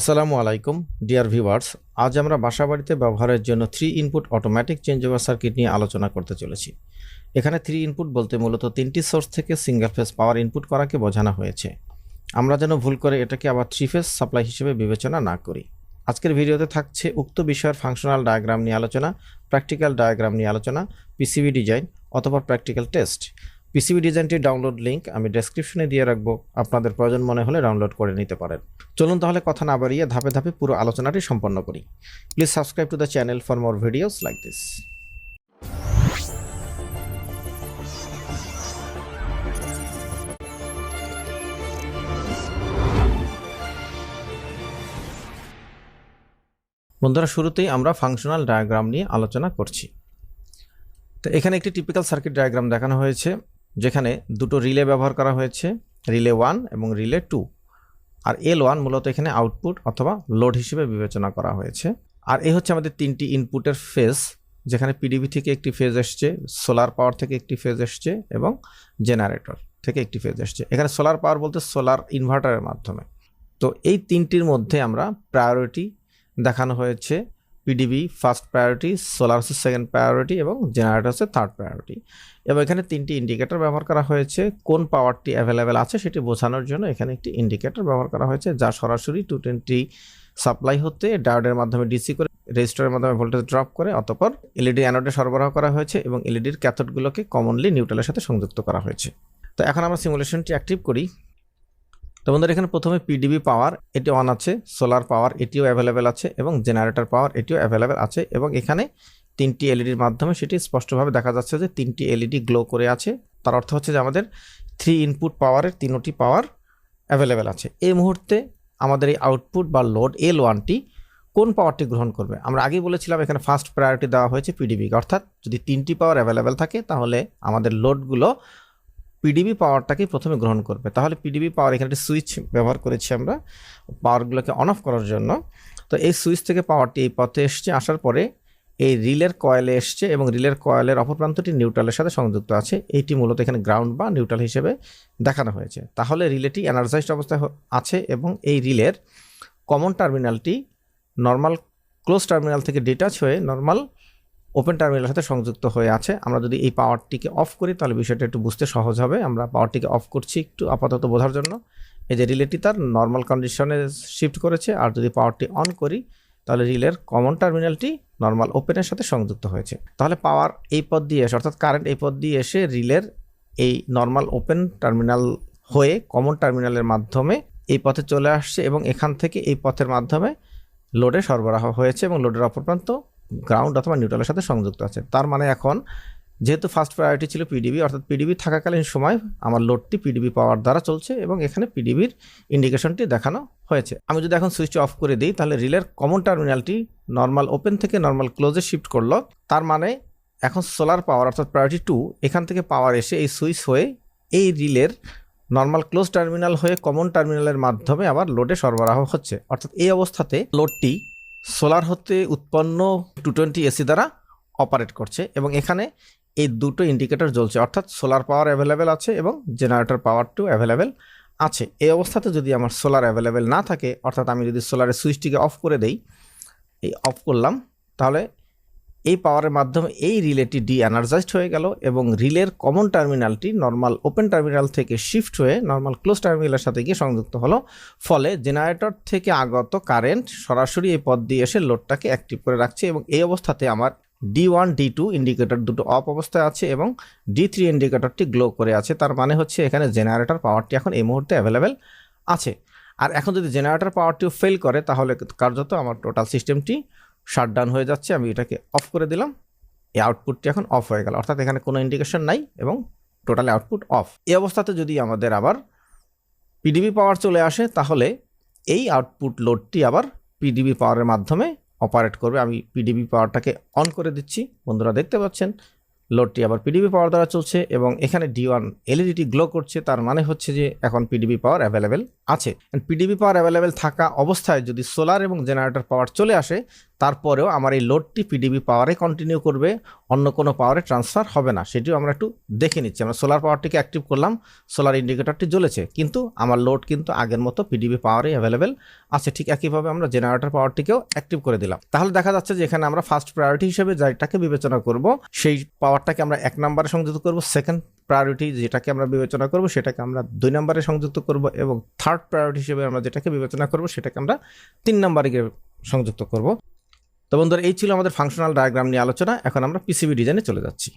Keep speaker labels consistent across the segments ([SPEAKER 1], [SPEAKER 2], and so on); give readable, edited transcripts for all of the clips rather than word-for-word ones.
[SPEAKER 1] আসসালামু আলাইকুম dear viewers, আজ আমরা বাসাবাড়িতে ব্যবহারের জন্য 3 input automatic change over circuit নিয়ে আলোচনা করতে চলেছি। এখানে 3 ইনপুট বলতে মূলত 3টি সোর্স থেকে সিঙ্গেল ফেজ পাওয়ার ইনপুট করাকে বোঝানো হয়েছে। আমরা যেন ভুল করে এটাকে আবার 3 ফেজ সাপ্লাই হিসেবে বিবেচনা না করি। আজকের ভিডিওতে থাকছে উক্ত বিষয়ের ফাংশনাল ডায়াগ্রাম নিয়ে আলোচনা, প্র্যাকটিক্যাল ডায়াগ্রাম নিয়ে আলোচনা, পিসিবি ডিজাইন অথবা প্র্যাকটিক্যাল টেস্ট। পিসিবি ডিজাইনটির ডাউনলোড লিঙ্ক আমি ডেসক্রিপশনে দিয়ে রাখবো, আপনাদের প্রয়োজন মনে হলে ডাউনলোড করে নিতে পারেন। চলুন তাহলে কথা না বাড়িয়ে ধাপে ধাপে পুরো আলোচনাটি সম্পন্ন করি। Please subscribe to the channel for more videos like this. বন্ধুরা, শুরুতেই আমরা ফাংশনাল ডায়াগ্রাম নিয়ে আলোচনা করছি। তো এখানে একটি টিপিক্যাল সার্কিট ডায়াগ্রাম দেখানো হয়েছে, যেখানে দুটো রিলে ব্যবহার করা হয়েছে, রিলে 1 এবং রিলে 2। আর L1 মূলত এখানে আউটপুট অথবা লোড হিসেবে বিবেচনা করা হয়েছে। আর এই হচ্ছে আমাদের 3টি ইনপুটের ফেজ, যেখানে পিডিবি থেকে একটি ফেজ এসছে, সোলার পাওয়ার থেকে একটি ফেজ এসছে এবং জেনারেটর থেকে একটি ফেজ এসছে। এখানে সোলার পাওয়ার বলতে সোলার ইনভার্টারের মাধ্যমে। তো এই তিনটির মধ্যে আমরা প্রায়োরিটি দেখানো হয়েছে। পিডিবি ফার্স্ট প্রায়োরিটি, সোলার হচ্ছে সেকেন্ড প্রায়োরিটি এবং জেনারেটর হচ্ছে থার্ড প্রায়োরিটি। এবং এখানে 3টি ইন্ডিকেটর ব্যবহার করা হয়েছে। কোন পাওয়ারটি অ্যাভেলেবেল আছে সেটি বোঝানোর জন্য এখানে একটি ইন্ডিকেটর ব্যবহার করা হয়েছে, যা সরাসরি 220 সাপ্লাই হতে ডায়োডের মাধ্যমে ডিসি করে রেজিস্টারের মাধ্যমে ভোল্টেজ ড্রপ করে অতঃপর এলইডি অ্যানোডে সরবরাহ করা হয়েছে এবং এলইডির ক্যাথোডগুলোকে কমনলি নিউট্রালের সাথে সংযুক্ত করা হয়েছে। তো এখন আমরা সিমুলেশনটি অ্যাক্টিভ করি। তো বন্ধুরা, এখানে প্রথমে পিডিবি পাওয়ার এটি অন আছে, সোলার পাওয়ার এটিও অ্যাভেলেবেল আছে এবং জেনারেটর পাওয়ার এটিও অ্যাভেলেবেল আছে। এবং এখানে 3টি এলইডির মাধ্যমে সেটি স্পষ্টভাবে দেখা যাচ্ছে যে 3টি এলইডি গ্লো করে আছে। তার অর্থ হচ্ছে যে আমাদের 3 ইনপুট পাওয়ারের 3টি পাওয়ার অ্যাভেলেবেল আছে। এই মুহূর্তে আমাদের এই আউটপুট বা লোড L1টি কোন পাওয়ারটি গ্রহণ করবে? আমরা আগেই বলেছিলাম এখানে ফার্স্ট প্রায়োরিটি দেওয়া হয়েছে পিডিবিকে, অর্থাৎ যদি 3টি পাওয়ার অ্যাভেলেবেল থাকে তাহলে আমাদের লোডগুলো পিডিবি পাওয়ারটাকে প্রথমে গ্রহণ করবে। তাহলে পিডিবি পাওয়ার এখানে একটি সুইচ ব্যবহার করেছি আমরা পাওয়ারগুলোকে অন অফ করার জন্য। তো এই সুইচ থেকে পাওয়ারটি এই পথে এসছে, আসার পরে এই রিলের কয়েলে এসছে এবং রিলের কয়েলের অপর প্রান্তটি নিউট্রালের সাথে সংযুক্ত আছে। এইটি মূলত এখানে গ্রাউন্ড বা নিউট্রাল হিসেবে দেখানো হয়েছে। তাহলে রিলেটি এনার্জাইজড অবস্থায় আছে এবং এই রিলের কমন টার্মিনালটি নর্মাল ক্লোজ টার্মিনাল থেকে ডিটাচ হয়ে নর্মাল ওপেন টার্মিনালের সাথে সংযুক্ত হয়ে আছে। আমরা যদি এই পাওয়ারটিকে অফ করি তাহলে বিষয়টা একটু বুঝতে সহজ হবে। আমরা পাওয়ারটিকে অফ করছি একটু আপাতত বোঝার জন্য। এই যে রিলেটি তার নর্মাল কন্ডিশনে শিফট করেছে। আর যদি পাওয়ারটি অন করি তাহলে রিলের কমন টার্মিনালটি নর্মাল ওপেনের সাথে সংযুক্ত হয়েছে। তাহলে পাওয়ার এই পথ দিয়ে এসে, অর্থাৎ কারেন্ট এই পথ দিয়ে এসে রিলের এই নর্মাল ওপেন টার্মিনাল হয়ে কমন টার্মিনালের মাধ্যমে এই পথে চলে আসছে এবং এখান থেকে এই পথের মাধ্যমে লোডে সরবরাহ হয়েছে এবং লোডের অপর প্রান্ত গ্রাউন্ড অথবা নিউট্রালের সাথে সংযুক্ত আছে। তার মানে এখন যেহেতু ফার্স্ট প্রায়োরিটি ছিল পিডিবি, অর্থাৎ পিডিবি থাকাকালীন সময় আমার লোডটি পিডিবি পাওয়ার দ্বারা চলছে এবং এখানে পিডিবির ইন্ডিকেশনটি দেখানো হয়েছে। আমি যদি এখন সুইচটি অফ করে দিই তাহলে রিলের কমন টার্মিনালটি নর্মাল ওপেন থেকে নর্মাল ক্লোজে শিফট করলো। তার মানে এখন সোলার পাওয়ার অর্থাৎ প্রায়োরিটি 2 এখান থেকে পাওয়ার এসে এই সুইচ হয়ে এই রিলের নর্মাল ক্লোজ টার্মিনাল হয়ে কমন টার্মিনালের মাধ্যমে আবার লোডে সরবরাহ হচ্ছে। অর্থাৎ এই অবস্থাতে লোডটি সোলার হতে উৎপন্ন 220 এসি দ্বারা অপারেট করছে এবং এখানে এই দুটো ইন্ডিকেটর জ্বলছে, অর্থাৎ সোলার পাওয়ার অ্যাভেলেবেল আছে এবং জেনারেটর পাওয়ারটিও অ্যাভেলেবেল আছে। এই অবস্থাতে যদি আমার সোলার অ্যাভেলেবেল না থাকে, অর্থাৎ আমি যদি সোলারের সুইচটিকে অফ করে দেই, এই অফ করলাম, তাহলে এই পাওয়ারের মাধ্যমে এই রিলেটি ডি এনার্জাইজড হয়ে গেল এবং রিলের কমন টার্মিনালটি নর্মাল ওপেন টার্মিনাল থেকে শিফট হয়ে নর্মাল ক্লোজ টার্মিনালের সাথে গিয়ে সংযুক্ত হলো। ফলে জেনারেটর থেকে আগত কারেন্ট সরাসরি এই পথ দিয়ে এসে লোডটাকে অ্যাক্টিভ করে রাখছে এবং এই অবস্থাতে আমার D1 D2 ইন্ডিকেটর দুটো অফ অবস্থায় আছে এবং D3 ইন্ডিকেটরটি গ্লো করে আছে। তার মানে হচ্ছে এখানে জেনারেটর পাওয়ারটি এখন এই মুহূর্তে অ্যাভেলেবেল আছে। আর এখন যদি জেনারেটর পাওয়ারটিও ফেল করে তাহলে কার্যত আমার টোটাল সিস্টেমটি শাটডাউন হয়ে যাচ্ছে। আমি এটাকে অফ করে দিলাম, এই আউটপুটটি এখন অফ হয়ে গেল, অর্থাৎ এখানে কোনো ইন্ডিকেশন নাই এবং টোটালি আউটপুট অফ। এই অবস্থাতে যদি আমাদের আবার পিডিবি পাওয়ার চলে আসে তাহলে এই আউটপুট লোডটি আবার পিডিবি পাওয়ারের মাধ্যমে অপারেট করবে। আমি পিডিবি পাওয়ারটাকে অন করে দিচ্ছি, বন্ধুরা দেখতে পাচ্ছেন লোডটি আবার পিডিবি পাওয়ার দ্বারা চলছে এবং এখানে D1 এলইডিটি গ্লো করছে। তার মানে হচ্ছে যে এখন পিডিবি পাওয়ার অ্যাভেলেবেল আছে। পিডিবি পাওয়ার অ্যাভেলেবেল থাকা অবস্থায় যদি সোলার এবং জেনারেটর পাওয়ার চলে আসে তারপরেও আমার এই লোডটি পিডিবি পাওয়ারে কন্টিনিউ করবে, অন্য কোনো পাওয়ারে ট্রান্সফার হবে না, সেটিও আমরা একটু দেখে নিচ্ছি। আমরা সোলার পাওয়ারটিকে অ্যাক্টিভ করলাম, সোলার ইন্ডিকেটরটি জ্বলেছে, কিন্তু আমার লোড কিন্তু আগের মতো পিডিবি পাওয়ারে অ্যাভেলেবেল আছে। ঠিক একইভাবে আমরা জেনারেটর পাওয়ারটিকেও অ্যাক্টিভ করে দিলাম। তাহলে দেখা যাচ্ছে যে এখানে আমরা ফার্স্ট প্রায়োরিটি হিসেবে যেটাকে বিবেচনা করব সেই পাওয়ারটাকে আমরা 1 নম্বরে সংযুক্ত করব, সেকেন্ড প্রায়োরিটি যেটাকে আমরা বিবেচনা করব সেটাকে আমরা 2 নম্বরে সংযুক্ত করব, এবং থার্ড প্রায়োরিটি হিসেবে আমরা যেটাকে বিবেচনা করব সেটাকে আমরা 3 নম্বরে সংযুক্ত করব। তো বন্ধুরা, এই ছিল আমাদের ফাংশনাল ডায়াগ্রাম নিয়ে আলোচনা। এখন আমরা পিসিবি ডিজাইনে চলে যাচ্ছি।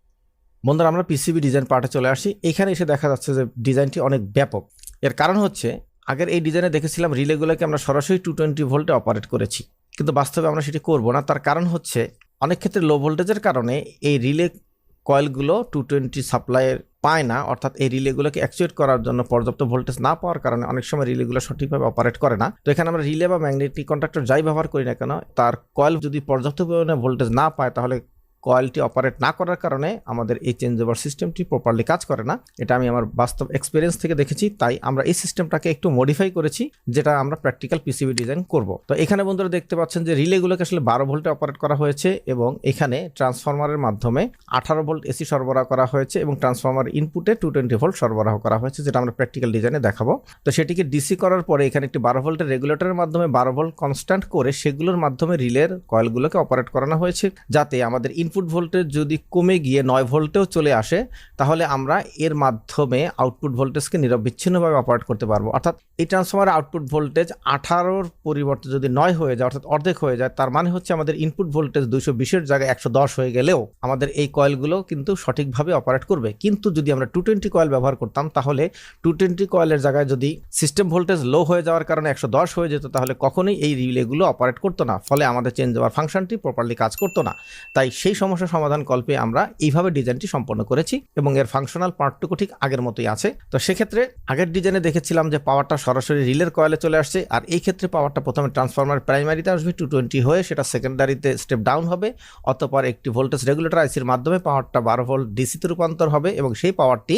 [SPEAKER 1] বন্ধুরা, আমরা পিসিবি ডিজাইন পার্টে চলে আসি। এখানে এসে দেখা যাচ্ছে যে ডিজাইনটি অনেক ব্যাপক। এর কারণ হচ্ছে, আগের এই ডিজাইনে দেখেছিলাম রিলেগুলোকে আমরা সরাসরি 220 ভোল্টে অপারেট করেছি, কিন্তু বাস্তবে আমরা সেটি করব না। তার কারণ হচ্ছে, অনেক ক্ষেত্রে লো ভোল্টেজের কারণে এই রিলে কয়েলগুলো 220 সাপ্লাইয়ের পায় না, অর্থাৎ এই রিলেগুলোকে অ্যাকচুয়েট করার জন্য পর্যাপ্ত ভোল্টেজ না পাওয়ার কারণে অনেক সময় রিলেগুলো সঠিকভাবে অপারেট করে না। তো এখানে আমরা রিলে বা ম্যাগনেটিক কন্ডাক্টর যাই ব্যবহার করি না কেন, তার কয়েল যদি পর্যাপ্ত পরিমাণে ভোল্টেজ না পায়, তাহলে কয়েলটি অপারেট না করার কারণে আমাদের এই চেঞ্জ ওভার সিস্টেমটি প্রপারলি কাজ করে না। এটা আমি আমার বাস্তব এক্সপিরিয়েন্স থেকে দেখেছি। তাই আমরা এই সিস্টেমটাকে একটু মডিফাই করেছি, যেটা আমরা প্র্যাকটিক্যাল পিসিবি ডিজাইন করব। তো এখানে বন্ধুরা দেখতে পাচ্ছেন যে রিলেগুলোকে আসলে 12 ভোল্টে অপারেট করা হয়েছে, এবং এখানে ট্রান্সফরমারের মাধ্যমে 18 ভোল্ট এসি সরবরাহ করা হয়েছে, এবং ট্রান্সফরমার ইনপুটে 220 ভোল্ট সরবরাহ করা হয়েছে, যেটা আমরা প্র্যাকটিক্যাল ডিজাইনে দেখাবো। তো সেটিকে ডিসি করার পরে এখানে একটি 12 ভোল্টের রেগুলেটরের মাধ্যমে 12 ভোল্ট কনস্ট্যান্ট করে সেগুলোর মাধ্যমে রিলের কয়েলগুলোকে অপারেট করানো হয়েছে, যাতে আমাদের ইনপুট ভোল্টেজ যদি কমে গিয়ে 9 ভোল্টেও চলে আসে, তাহলে আমরা এর মাধ্যমে আউটপুট ভোল্টেজকে নিরবিচ্ছিন্নভাবে অপারেট করতে পারবো। অর্থাৎ এই ট্রান্সফরমারের আউটপুট ভোল্টেজ 18-র পরিবর্তে যদি 9 হয়ে যায়, অর্থাৎ অর্ধেক হয়ে যায়, তার মানে হচ্ছে আমাদের ইনপুট ভোল্টেজ 220-এর জায়গায় 110 হয়ে গেলেও আমাদের এই কয়েলগুলো কিন্তু সঠিকভাবে অপারেট করবে। কিন্তু যদি আমরা 220 কয়েল ব্যবহার করতাম, তাহলে 220 কয়েলের জায়গায় যদি সিস্টেম ভোল্টেজ লো হয়ে যাওয়ার কারণে 110 হয়ে যেত, তাহলে কখনোই এই রিলেগুলো অপারেট করতো না, ফলে আমাদের চেঞ্জ ওভার ফাংশনটি প্রপারলি কাজ করতো না। তাই সেই সমস্যা সমাধান কল্পে আমরা এইভাবে ডিজাইনটি সম্পন্ন করেছি, এবং এর ফাংশনাল পার্টটুকু ঠিক আগের মতোই আছে। তো সেক্ষেত্রে আগের ডিজাইনে দেখেছিলাম যে পাওয়ারটা সরাসরি রিলের কয়েলে চলে আসছে, আর এই ক্ষেত্রে পাওয়ারটা প্রথমে ট্রান্সফরমার প্রাইমারিতে আসবে 220 হয়ে, সেটা সেকেন্ডারিতে স্টেপ ডাউন হবে, অতঃপর একটি ভোল্টেজ রেগুলেটর আইসির মাধ্যমে পাওয়ারটা 12 ভোল্ট ডিসিতে রূপান্তর হবে, এবং সেই পাওয়ারটি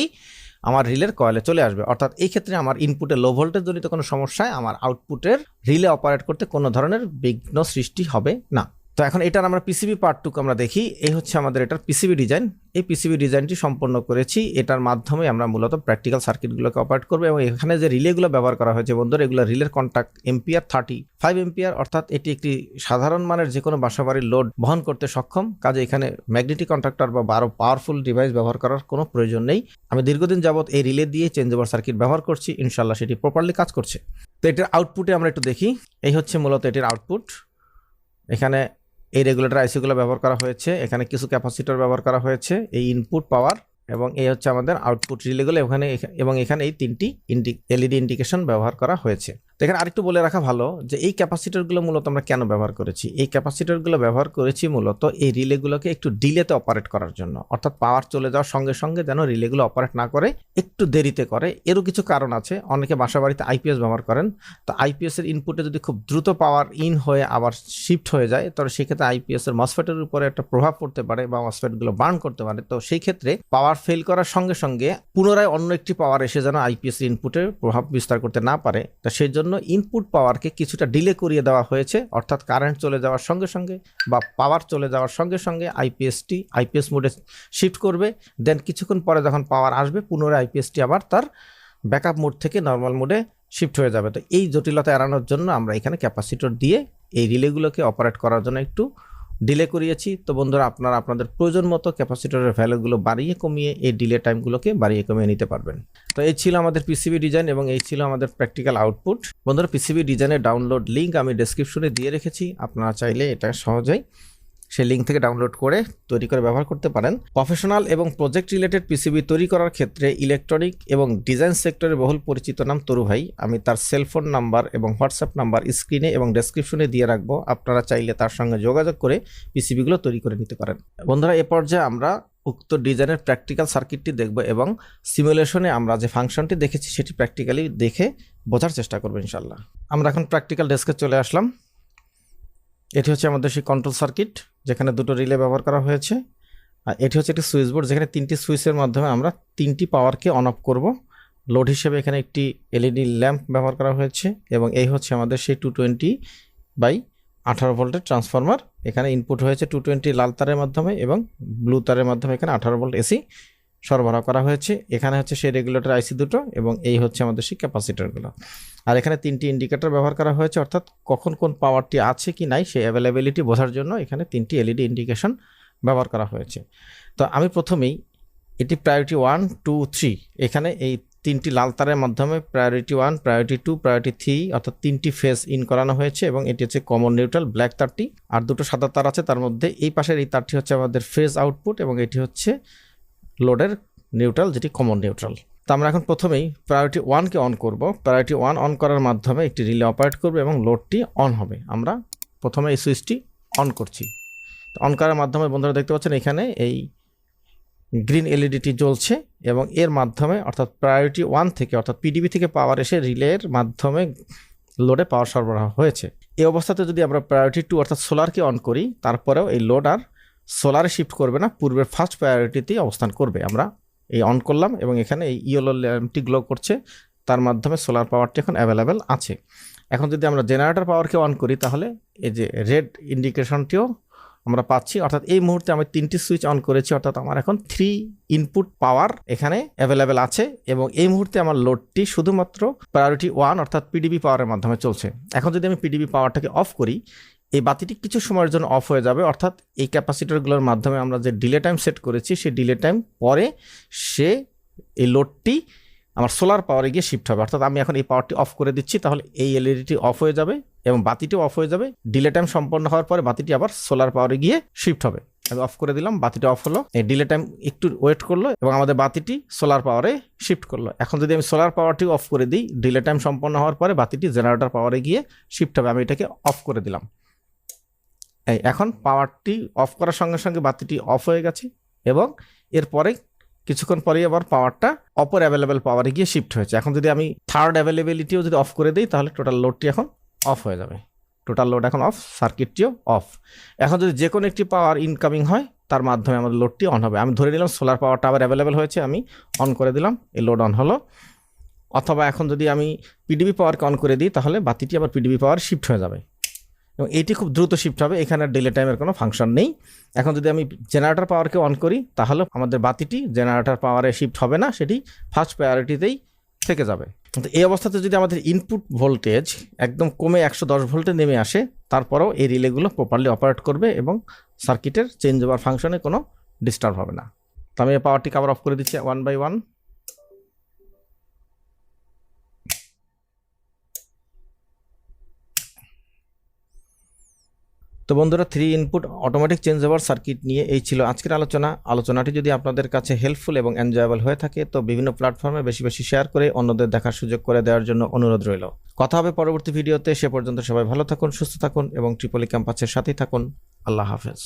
[SPEAKER 1] আমার রিলের কয়েলে চলে আসবে। অর্থাৎ এই ক্ষেত্রে আমার ইনপুটে লো ভোল্টেজ জনিত কোনো সমস্যায় আমার আউটপুটের রিলে অপারেট করতে কোনো ধরনের বিঘ্ন সৃষ্টি হবে না। তো এখন এটার আমরা পিসিবি পার্টটুকু আমরা দেখি। এই হচ্ছে আমাদের এটার পিসিবি ডিজাইন। এই পিসিবি ডিজাইনটি সম্পন্ন করেছি, এটার মাধ্যমে আমরা মূলত প্র্যাকটিক্যাল সার্কিটগুলোকে অপারেট করবো। এবং এখানে যে রিলেগুলো ব্যবহার করা হয়েছে বন্ধুরা, এগুলো রিলের কন্ট্যাক্ট এম্পিয়ার 35 এম্পিয়ার, অর্থাৎ এটি একটি সাধারণ মানের যে কোনো বাসাবাড়ির লোড বহন করতে সক্ষম। কাজে এখানে ম্যাগনেটিক কন্ট্রাক্টর বা আরও পাওয়ারফুল ডিভাইস ব্যবহার করার কোনো প্রয়োজন নেই। আমি দীর্ঘদিন যাবত এই রিলে দিয়ে চেঞ্জ ওভার সার্কিট ব্যবহার করছি, ইনশাল্লাহ সেটি প্রপারলি কাজ করছে। তো এটার আউটপুটে আমরা একটু দেখি। এই হচ্ছে মূলত এটির আউটপুট। এখানে এই রেগুলেটর আইসিগুলো ব্যবহার করা হয়েছে, এখানে কিছু ক্যাপাসিটর ব্যবহার করা হয়েছে, এই ইনপুট পাওয়ার, এবং এই হচ্ছে আমাদের আউটপুট রিলেগুলো এখানে, এবং এখানে এই 3টি এলইডি ইন্ডিকেশন ব্যবহার করা হয়েছে। তো এখানে আরেকটু বলে রাখা ভালো যে এই ক্যাপাসিটরগুলো মূলত আমরা কেন ব্যবহার করেছি। এই ক্যাপাসিটরগুলো ব্যবহার করেছি মূলত এই রিলেগুলোকে একটু ডিলেতে অপারেট করার জন্য, অর্থাৎ পাওয়ার চলে যাওয়ার সঙ্গে সঙ্গে যেন রিলেগুলো অপারেট না করে, একটু দেরিতে করে। এরও কিছু কারণ আছে। অনেকে বাসাবাড়িতে আইপিএস ব্যবহার করেন, তো আইপিএসের ইনপুটে যদি খুব দ্রুত পাওয়ার ইন হয়ে আবার শিফট হয়ে যায়, তাহলে সেক্ষেত্রে আইপিএসের মসফেটের উপরে একটা প্রভাব পড়তে পারে বা মসফেটগুলো বার্ন করতে পারে। তো সেই ক্ষেত্রে পাওয়ার ফেল করার সঙ্গে সঙ্গে পুনরায় অন্য একটি পাওয়ার এসে যেন আইপিএস ইনপুটে প্রভাব বিস্তার করতে না পারে, তো সেই জন্য ইনপুট পাওয়ারকে কিছুটা ডিলে করিয়ে দেওয়া হয়েছে। অর্থাৎ কারেন্ট চলে যাওয়ার সঙ্গে সঙ্গে বা পাওয়ার চলে যাওয়ার সঙ্গে সঙ্গে আইপিএস মোডে শিফট করবে, দেন কিছুক্ষণ পরে যখন পাওয়ার আসবে পুনরায় আইপিএসটি আবার তার ব্যাকআপ মোড থেকে নর্মাল মোডে শিফট হয়ে যাবে। তো এই জটিলতা এড়ানোর জন্য আমরা এখানে ক্যাপাসিটর দিয়ে এই রিলেগুলোকে অপারেট করার জন্য একটু ডিলে করিয়েছি। তো বন্ধুরা, আপনারা আপনাদের প্রয়োজন মতো ক্যাপাসিটরের ভ্যালুগুলো বাড়িয়ে কমিয়ে এই ডিলে টাইমগুলোকে বাড়িয়ে কমিয়ে নিতে পারবেন। তো এই ছিল আমাদের পিসিবি ডিজাইন, এবং এই ছিল আমাদের প্র্যাকটিক্যাল আউটপুট। বন্ধুরা, পিসিবি ডিজাইনের ডাউনলোড লিঙ্ক আমি ডেসক্রিপশনে দিয়ে রেখেছি, আপনারা চাইলে এটা সহজেই সেই লিঙ্ক থেকে ডাউনলোড করে তৈরি করে ব্যবহার করতে পারেন। প্রফেশনাল এবং প্রজেক্ট রিলেটেড পিসিবি তৈরি করার ক্ষেত্রে ইলেকট্রনিক এবং ডিজাইন সেক্টরে বহুল পরিচিত নাম তরু ভাই। আমি তার সেলফোন নাম্বার এবং হোয়াটসঅ্যাপ নাম্বার স্ক্রিনে এবং ডেসক্রিপশনে দিয়ে রাখবো, আপনারা চাইলে তার সঙ্গে যোগাযোগ করে পিসিবিগুলো তৈরি করে নিতে পারেন। বন্ধুরা, এ পর্যায়ে আমরা উক্ত ডিজাইনের প্র্যাকটিক্যাল সার্কিটটি দেখব, এবং সিমুলেশনে আমরা যে ফাংশনটি দেখেছি সেটি প্র্যাকটিক্যালি দেখে বোঝার চেষ্টা করবো ইনশাল্লাহ। আমরা এখন প্র্যাকটিক্যাল ডেস্কে চলে আসলাম। এটি হচ্ছে আমাদের সেই কন্ট্রোল সার্কিট, যেখানে দুটো রিলে ব্যবহার করা হয়েছে, আর এটি হচ্ছে একটি সুইচ বোর্ড, যেখানে 3টি সুইচের মাধ্যমে আমরা 3টি পাওয়ারকে অন অফ করব। লোড হিসেবে এখানে একটি এলইডি ল্যাম্প ব্যবহার করা হয়েছে, এবং এই হচ্ছে আমাদের সেই 220/18 18 ভোল্টের ট্রান্সফরমার। এখানে ইনপুট হয়েছে 220 লাল তারের মাধ্যমে এবং ব্লু তারের মাধ্যমে এখানে 18 ভোল্ট এসি সরবরাহ করা হয়েছে। এখানে হচ্ছে সেই রেগুলেটর আইসি দুটো এবং এই হচ্ছে আমাদের সেই ক্যাপাসিটরগুলো। আর এখানে 3টি ইন্ডিকেটর ব্যবহার করা হয়েছে, অর্থাৎ কখন কোন পাওয়ারটি আছে কি নাই সেই অ্যাভেলেবিলিটি বোঝার জন্য এখানে 3টি এলইডি ইন্ডিকেশন ব্যবহার করা হয়েছে। তো আমি প্রথমেই এটি প্রায়োরিটি 1, 2, 3 এখানে এই 3টি লাল তারের মাধ্যমে প্রায়োরিটি 1, প্রায়োরিটি 2, প্রায়োরিটি 3 অর্থাৎ 3টি ফেজ ইন করানো হয়েছে এবং এটি হচ্ছে কমন নিউট্রাল ব্ল্যাক তারটি, আর দুটো সাদা তার আছে, তার মধ্যে এই পাশের এই তারটি হচ্ছে আমাদের ফেজ আউটপুট এবং এটি হচ্ছে লোডের নিউট্রাল যেটি কমন নিউট্রাল। তো আমরা এখন প্রথমেই প্রায়োরিটি 1কে অন করব। প্রায়োরিটি 1 অন করার মাধ্যমে একটি রিলে অপারেট করবে এবং লোডটি অন হবে। আমরা প্রথমে এই সুইচটি অন করছি। অন করার মাধ্যমে বন্ধুরা দেখতে পাচ্ছেন এখানে এই গ্রিন এলইডিটি জ্বলছে এবং এর মাধ্যমে অর্থাৎ প্রায়োরিটি 1 থেকে অর্থাৎ পিডিবি থেকে পাওয়ার এসে রিলের মাধ্যমে লোডে পাওয়ার সরবরাহ হয়েছে। এই অবস্থাতে যদি আমরা প্রায়োরিটি 2 অর্থাৎ সোলারকে অন করি, তারপরেও এই লোড আর সোলারে শিফট করবে না, পূর্বের ফার্স্ট প্রায়োরিটিতেই অবস্থান করবে। আমরা এই অন করলাম এবং এখানে এই ইয়েলো ল্যাম্পটি গ্লো করছে, তার মাধ্যমে সোলার পাওয়ারটি এখন অ্যাভেলেবেল আছে। এখন যদি আমরা জেনারেটর পাওয়ারকে অন করি তাহলে এই যে রেড ইন্ডিকেশনটিও আমরা পাচ্ছি, অর্থাৎ এই মুহূর্তে আমি 3টি সুইচ অন করেছি, অর্থাৎ আমার এখন 3 ইনপুট পাওয়ার এখানে অ্যাভেলেবেল আছে এবং এই মুহূর্তে আমার লোডটি শুধুমাত্র প্রায়োরিটি 1 অর্থাৎ পিডিবি পাওয়ারের মাধ্যমে চলছে। এখন যদি আমি পিডিবি পাওয়ারটাকে অফ করি, এই বাতিটি কিছু সময়ের জন্য অফ হয়ে যাবে, অর্থাৎ এই ক্যাপাসিটরগুলোর মাধ্যমে আমরা যে ডিলে টাইম সেট করেছি সেই ডিলে টাইম পরে সে এই লোডটি আমার সোলার পাওয়ারে গিয়ে শিফট হবে। অর্থাৎ আমি এখন এই পাওয়ারটি অফ করে দিচ্ছি, তাহলে এই এলইডিটি অফ হয়ে যাবে এবং বাতিটিও অফ হয়ে যাবে। ডিলে টাইম সম্পন্ন হওয়ার পরে বাতিটি আবার সোলার পাওয়ারে গিয়ে শিফট হবে। আমি অফ করে দিলাম, বাতিটা অফ হলো, এই ডিলে টাইম একটু ওয়েট করলো এবং আমাদের বাতিটি সোলার পাওয়ারে শিফট করলো। এখন যদি আমি সোলার পাওয়ারটি অফ করে দিই, ডিলে টাইম সম্পন্ন হওয়ার পরে বাতিটি জেনারেটর পাওয়ারে গিয়ে শিফট হবে। আমি এটাকে অফ করে দিলাম। এই এখন পাওয়ারটি অফ করার সঙ্গে সঙ্গে বাতিটি অফ হয়ে গেছে এবং এরপরে কিছুক্ষণ পরেই আবার পাওয়ারটা অপর অ্যাভেলেবেল পাওয়ারে গিয়ে শিফট হয়েছে। এখন যদি আমি থার্ড অ্যাভেলেবিলিটিও যদি অফ করে দিই তাহলে টোটাল লোডটি এখন অফ হয়ে যাবে। টোটাল লোড এখন অফ, সার্কিটটিও অফ। এখন যদি যে কোনো একটি পাওয়ার ইনকামিং হয় তার মাধ্যমে আমাদের লোডটি অন হবে। আমি ধরে নিলাম সোলার পাওয়ারটা আবার অ্যাভেলেবেল হয়েছে, আমি অন করে দিলাম, এই লোড অন হলো। অথবা এখন যদি আমি পিডিবি পাওয়ারকে অন করে দিই তাহলে বাতিটি আবার পিডিবি পাওয়ার শিফট হয়ে যাবে এবং এইটি খুব দ্রুত শিফট হবে, এখানে ডিলে টাইমের কোনো ফাংশন নেই। এখন যদি আমি জেনারেটর পাওয়ারকে অন করি তাহলে আমাদের বাতিটি জেনারেটর পাওয়ারে শিফট হবে না, সেটি ফার্স্ট প্রায়োরিটিতেই থেকে যাবে। তো এই অবস্থাতে যদি আমাদের ইনপুট ভোল্টেজ একদম কমে 110 ভোল্টে নেমে আসে, তারপরেও এই রিলেগুলো প্রপারলি অপারেট করবে এবং সার্কিটের চেঞ্জ ওভার ফাংশনে কোনো ডিস্টার্ব হবে না। তো আমি পাওয়ারটিকে আবার অফ করে দিচ্ছি 1 বাই 1। তো বন্ধুরা, 3 input automatic change over circuit নিয়ে এই ছিল আজকের আলোচনা। আলোচনাটি যদি আপনাদের কাছে হেল্পফুল এবং এনজয়েবল হয়ে থাকে তো বিভিন্ন প্ল্যাটফর্মে বেশি বেশি শেয়ার করে অন্যদের দেখার সুযোগ করে দেওয়ার জন্য অনুরোধ রইল। কথা হবে পরবর্তী ভিডিওতে। সে পর্যন্ত সবাই ভালো থাকুন, সুস্থ থাকুন এবং ট্রিপলি ক্যাম্পাসের সাথেই থাকুন। আল্লাহ হাফেজ।